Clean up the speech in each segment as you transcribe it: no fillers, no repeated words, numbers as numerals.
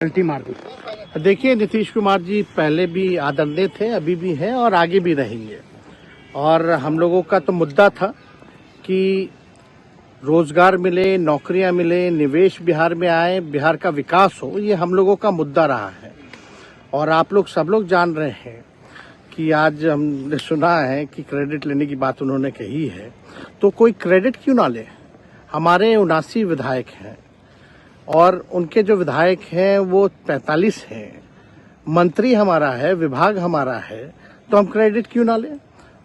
गलती मार दी। देखिए, नीतीश कुमार जी पहले भी आदरणीय थे, अभी भी हैं और आगे भी रहेंगे। और हम लोगों का तो मुद्दा था कि रोजगार मिले, नौकरियां मिले, निवेश बिहार में आए, बिहार का विकास हो, ये हम लोगों का मुद्दा रहा है। और आप लोग सब लोग जान रहे हैं कि आज हमने सुना है कि क्रेडिट लेने की बात उन्होंने कही है, तो कोई क्रेडिट क्यों ना ले। हमारे 79 विधायक हैं और उनके जो विधायक हैं वो 45 हैं, मंत्री हमारा है, विभाग हमारा है, तो हम क्रेडिट क्यों ना लें।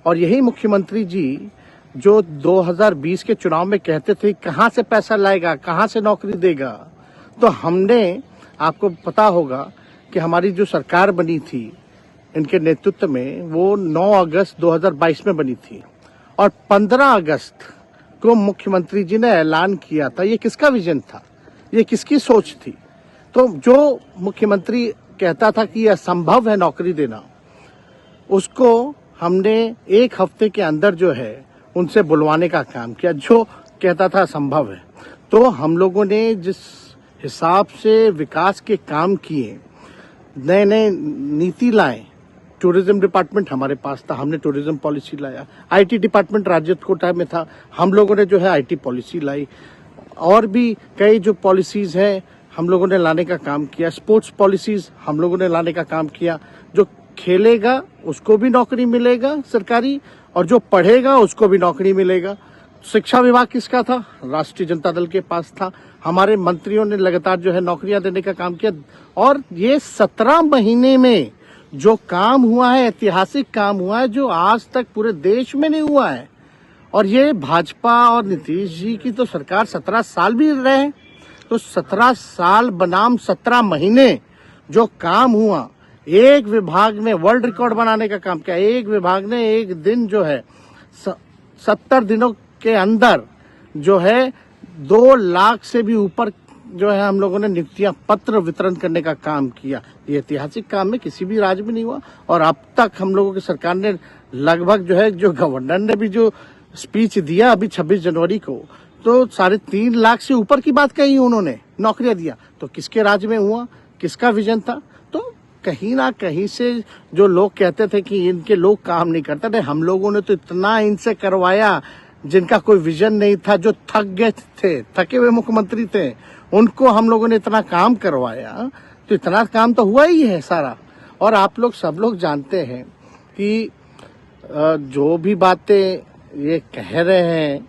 और यही मुख्यमंत्री जी जो 2020 के चुनाव में कहते थे कहाँ से पैसा लाएगा, कहाँ से नौकरी देगा, तो हमने, आपको पता होगा कि हमारी जो सरकार बनी थी इनके नेतृत्व में, वो 9 अगस्त 2022 में बनी थी और 15 अगस्त को मुख्यमंत्री जी ने ऐलान किया था। ये किसका विजन था, ये किसकी सोच थी। तो जो मुख्यमंत्री कहता था कि यह असंभव है नौकरी देना, उसको हमने एक हफ्ते के अंदर जो है उनसे बुलवाने का काम किया, जो कहता था असंभव है। तो हम लोगों ने जिस हिसाब से विकास के काम किए, नए नए नीति लाए, टूरिज्म डिपार्टमेंट हमारे पास था, हमने टूरिज्म पॉलिसी लाया। आईटी डिपार्टमेंट राज्य कोटा में था, हम लोगों ने जो है आईटी पॉलिसी लाई। और भी कई जो पॉलिसीज हैं हम लोगों ने लाने का काम किया। स्पोर्ट्स पॉलिसीज हम लोगों ने लाने का काम किया। जो खेलेगा उसको भी नौकरी मिलेगा सरकारी, और जो पढ़ेगा उसको भी नौकरी मिलेगा। शिक्षा विभाग किसका था, राष्ट्रीय जनता दल के पास था। हमारे मंत्रियों ने लगातार जो है नौकरियां देने का काम किया। और ये 17 महीने में जो काम हुआ है, ऐतिहासिक काम हुआ है, जो आज तक पूरे देश में नहीं हुआ है। और ये भाजपा और नीतीश जी की तो सरकार 17 साल भी रहे, तो 17 साल बनाम 17 महीने जो काम हुआ, एक विभाग में वर्ल्ड रिकॉर्ड बनाने का काम किया। एक विभाग ने एक दिन जो है 70 दिनों के अंदर जो है 2 लाख से भी ऊपर जो है हम लोगों ने नियुक्तियां पत्र वितरण करने का काम किया। ये ऐतिहासिक काम में किसी भी राज्य में नहीं हुआ। और अब तक हम लोगों की सरकार ने लगभग जो है, जो गवर्नर ने भी जो स्पीच दिया अभी 26 जनवरी को, तो 3.5 लाख से ऊपर की बात कही उन्होंने, नौकरियां दिया। तो किसके राज्य में हुआ, किसका विजन था। तो कहीं ना कहीं से जो लोग कहते थे कि इनके लोग काम नहीं करते थे, हम लोगों ने तो इतना इनसे करवाया जिनका कोई विजन नहीं था, जो थक गए थे, थके हुए मुख्यमंत्री थे, उनको हम लोगों ने इतना काम करवाया। तो इतना काम तो हुआ ही है सारा। और आप लोग सब लोग जानते हैं कि जो भी बातें ये कह रहे हैं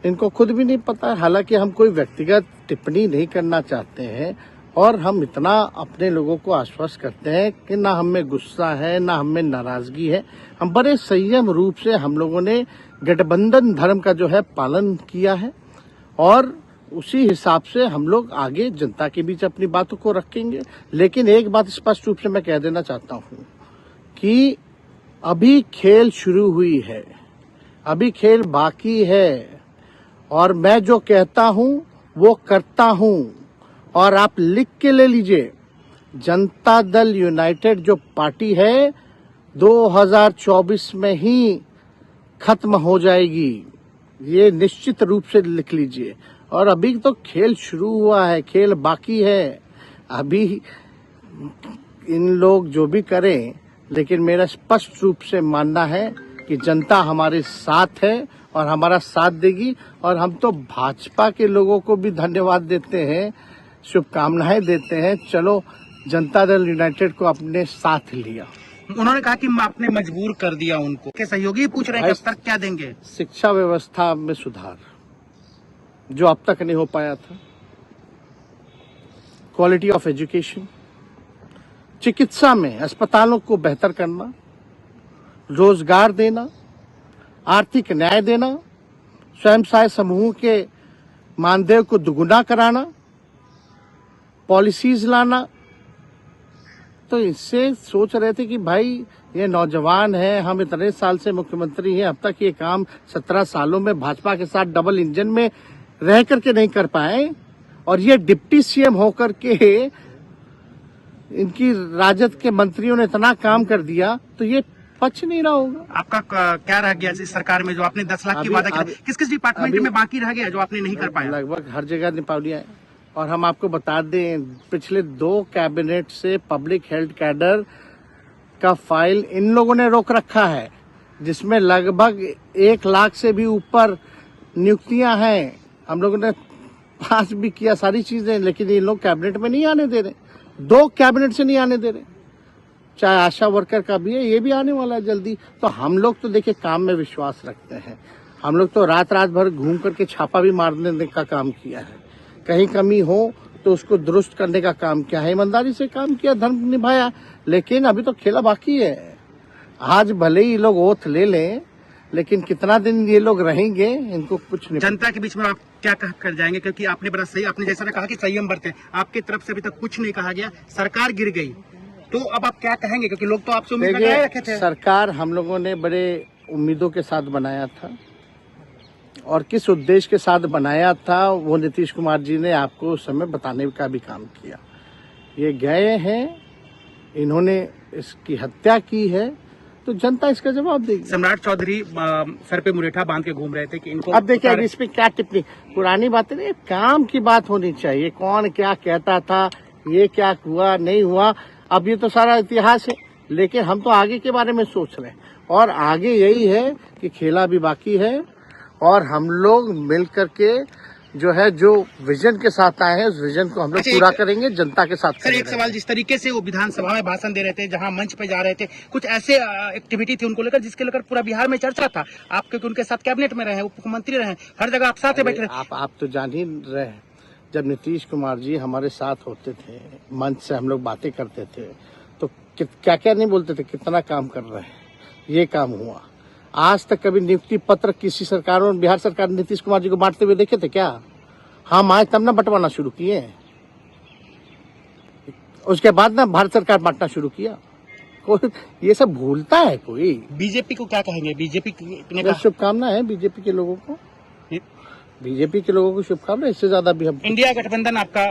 इनको खुद भी नहीं पता। हालांकि हम कोई व्यक्तिगत टिप्पणी नहीं करना चाहते हैं और हम इतना अपने लोगों को आश्वस्त करते हैं कि ना हम में गुस्सा है, ना हम में नाराजगी है। हम बड़े संयम रूप से हम लोगों ने गठबंधन धर्म का जो है पालन किया है और उसी हिसाब से हम लोग आगे जनता के बीच अपनी बातों को रखेंगे। लेकिन एक बात स्पष्ट रूप से मैं कह देना चाहता हूँ कि अभी खेल शुरू हुई है, अभी खेल बाकी है। और मैं जो कहता हूं वो करता हूं। और आप लिख के ले लीजिए, जनता दल यूनाइटेड जो पार्टी है 2024 में ही खत्म हो जाएगी, ये निश्चित रूप से लिख लीजिए। और अभी तो खेल शुरू हुआ है, खेल बाकी है। अभी इन लोग जो भी करें, लेकिन मेरा स्पष्ट रूप से मानना है कि जनता हमारे साथ है और हमारा साथ देगी। और हम तो भाजपा के लोगों को भी धन्यवाद देते हैं, शुभकामनाएं देते हैं। चलो, जनता दल यूनाइटेड को अपने साथ लिया। उन्होंने कहा कि आपने मजबूर कर दिया उनको। के सहयोगी पूछ रहे हैं कब तक क्या देंगे। शिक्षा व्यवस्था में सुधार जो अब तक नहीं हो पाया था, क्वालिटी ऑफ एजुकेशन, चिकित्सा में अस्पतालों को बेहतर करना, रोजगार देना, आर्थिक न्याय देना, स्वयं सहायता समूह के मानदेय को दुगुना कराना, पॉलिसीज लाना। तो इससे सोच रहे थे कि भाई ये नौजवान है, हम इतने साल से मुख्यमंत्री हैं, अब तक ये काम 17 सालों में भाजपा के साथ डबल इंजन में रह करके नहीं कर पाए, और ये डिप्टी सीएम होकर के इनकी राजद के मंत्रियों ने इतना काम कर दिया, तो ये पक्ष नहीं रहा होगा। आपका क्या रह गया इस सरकार में जो आपने 10 लाख की वादा किया, किस किस डिपार्टमेंट में बाकी रह गया जो आपने नहीं कर पाया। लगभग हर जगह निपा लिया है। और हम आपको बता दें, पिछले 2 कैबिनेट से पब्लिक हेल्थ कैडर का फाइल इन लोगों ने रोक रखा है, जिसमें लगभग 1 लाख से भी ऊपर नियुक्तियां हैं। हम लोगों ने पास भी किया सारी चीजें, लेकिन ये लोग कैबिनेट में नहीं आने दे रहे। 2 कैबिनेट से नहीं आने दे रहे। चाहे आशा वर्कर का भी है, ये भी आने वाला है जल्दी। तो हम लोग तो देखिए काम में विश्वास रखते हैं। हम लोग तो रात भर घूम करके छापा भी मारने का काम किया है। कहीं कमी हो तो उसको दुरुस्त करने का काम किया है, ईमानदारी से काम किया, धर्म निभाया। लेकिन अभी तो खेला बाकी है। आज भले ही लोग ओथ ले लें, लेकिन कितना दिन ये लोग रहेंगे, इनको कुछ नहीं। जनता के बीच में आप क्या कह कर जाएंगे, क्योंकि आपने बड़ा सही, आपने जैसा कहा कि संयम बरतें, आपकी तरफ से अभी तक कुछ नहीं कहा गया, सरकार गिर गई, तो अब आप क्या कहेंगे, क्योंकि लोग तो आपसे उम्मीद लगाए रखे थे। सरकार हम लोगों ने बड़े उम्मीदों के साथ बनाया था, और किस उद्देश्य के साथ बनाया था वो नीतीश कुमार जी ने आपको उस समय बताने का भी काम किया। ये गए हैं, इन्होंने इसकी हत्या की है, तो जनता इसका जवाब देगी। सम्राट चौधरी सर पे मुरेठा बांध के घूम रहे थे कि इनको अब देखिए, अब इस पे क्या टिप्पणी, पुरानी बातें नहीं, काम की बात होनी चाहिए। कौन क्या कहता था, ये क्या हुआ नहीं हुआ, अब ये तो सारा इतिहास है। लेकिन हम तो आगे के बारे में सोच रहे हैं, और आगे यही है कि खेला भी बाकी है, और हम लोग मिल करके जो है, जो विजन के साथ आए हैं, उस विजन को हम लोग पूरा करेंगे, जनता के साथ। सर एक सवाल, जिस तरीके से वो विधानसभा में भाषण दे रहे थे, जहां मंच पे जा रहे थे, कुछ ऐसे एक्टिविटी थी उनको लेकर जिसके लेकर पूरा बिहार में चर्चा था। आप क्योंकि उनके साथ कैबिनेट में रहे, मुख्यमंत्री रहे, हर जगह आप साथ बैठे रहे। आप तो जान ही रहे हैं, जब नीतीश कुमार जी हमारे साथ होते थे, मंच से हम लोग बातें करते थे, तो क्या क्या नहीं बोलते थे, कितना काम कर रहे हैं, ये काम हुआ। आज तक कभी नियुक्ति पत्र किसी सरकारों, बिहार सरकार ने नीतीश कुमार जी को बांटते हुए देखे थे क्या? हम आए तब ना बंटवाना शुरू किए, उसके बाद ना भारत सरकार बांटना शुरू किया। कोई ये सब भूलता है कोई? बीजेपी को क्या कहेंगे? बीजेपी ने शुभकामना है बीजेपी के लोगों को, बीजेपी के लोगों को शुभकामना। इससे ज्यादा भी हम इंडिया गठबंधन आपका